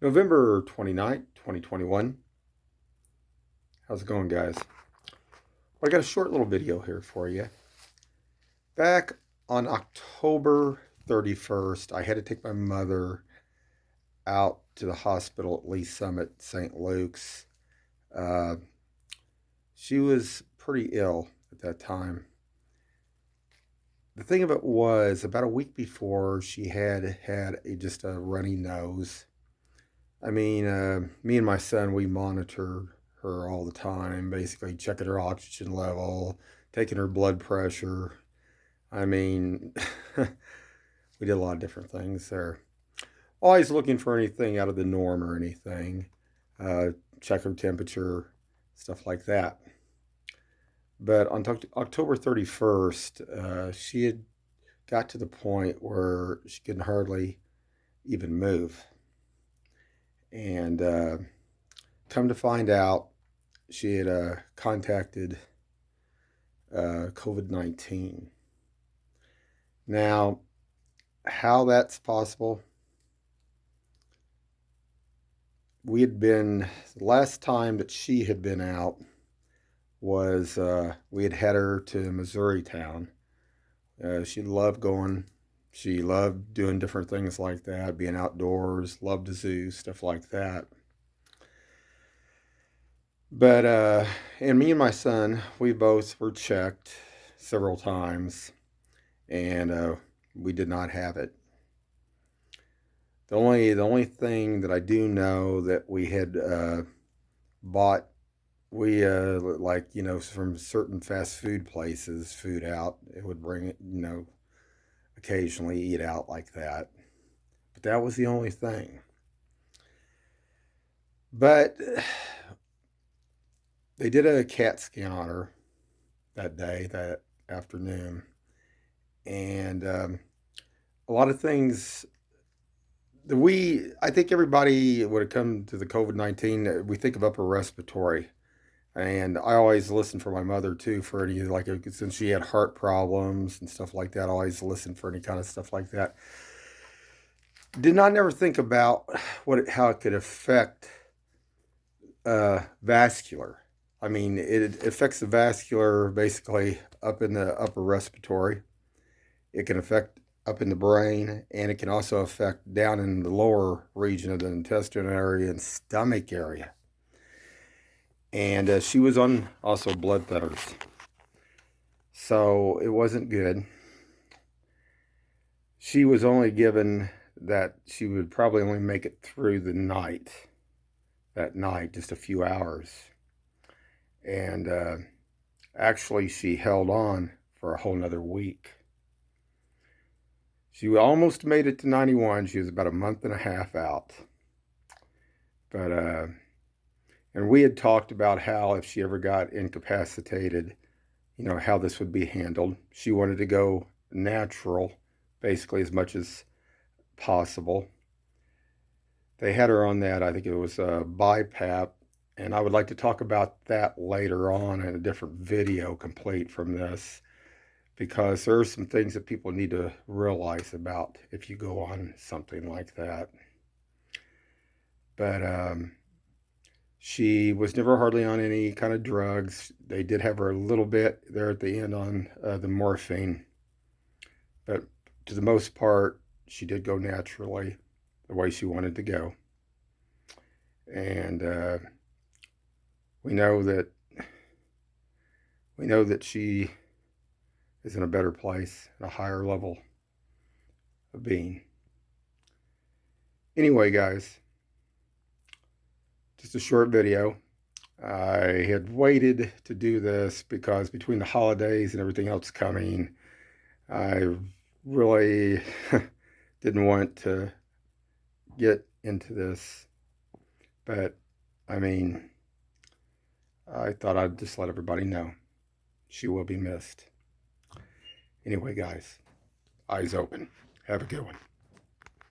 November 29th, 2021. How's it going, guys? Well, I got a short little video here for you. Back on October 31st, I had to take my mother out to the hospital at Lee Summit, St. Luke's. Uh, she was pretty ill at that time. The thing of it was, about a week before, she had just a runny nose. Me and my son, we monitored her all the time, basically checking her oxygen level, taking her blood pressure. I mean, we did a lot of different things there. Always looking for anything out of the norm or anything. Uh, Check her temperature, stuff like that. But on October 31st, she had got to the point where she could hardly even move. And come to find out, she had contacted COVID-19. Now, how that's possible, the last time that she had been out was we had her to Missouri town. She loved going. She loved doing different things like that, being outdoors, loved the zoo, stuff like that. But, and me and my son, we both were checked several times, and we did not have it. The only thing that I do know that we had bought, we from certain fast food places, food out. It would bring it, occasionally eat out like that. But that was the only thing. But they did a CAT scan on her that day, that afternoon, and a lot of things. I think everybody would have come to the COVID-19. We think of upper respiratory, and I always listen for my mother too for any since she had heart problems and stuff like that. I always listen for any kind of stuff like that. Did not never think about how it could affect vascular. It affects the vascular basically up in the upper respiratory. It can affect up in the brain, and it can also affect down in the lower region of the intestinal area and stomach area. And she was on also blood thinners, so it wasn't good. She was only given that she would probably only make it through that night, just a few hours. And actually, she held on for a whole nother week. She almost made it to 91. She was about a month and a half out. But, and we had talked about how if she ever got incapacitated, how this would be handled. She wanted to go natural, basically as much as possible. They had her on that, I think it was BiPAP, and I would like to talk about that later on in a different video complete from this, because there are some things that people need to realize about if you go on something like that. But she was never hardly on any kind of drugs. They did have her a little bit there at the end on the morphine. But to the most part, she did go naturally the way she wanted to go. And we know that she is in a better place, a higher level of being. Anyway, guys, just a short video. I had waited to do this because between the holidays and everything else coming, I really didn't want to get into this. But, I thought I'd just let everybody know. She will be missed. Anyway, guys, eyes open. Have a good one.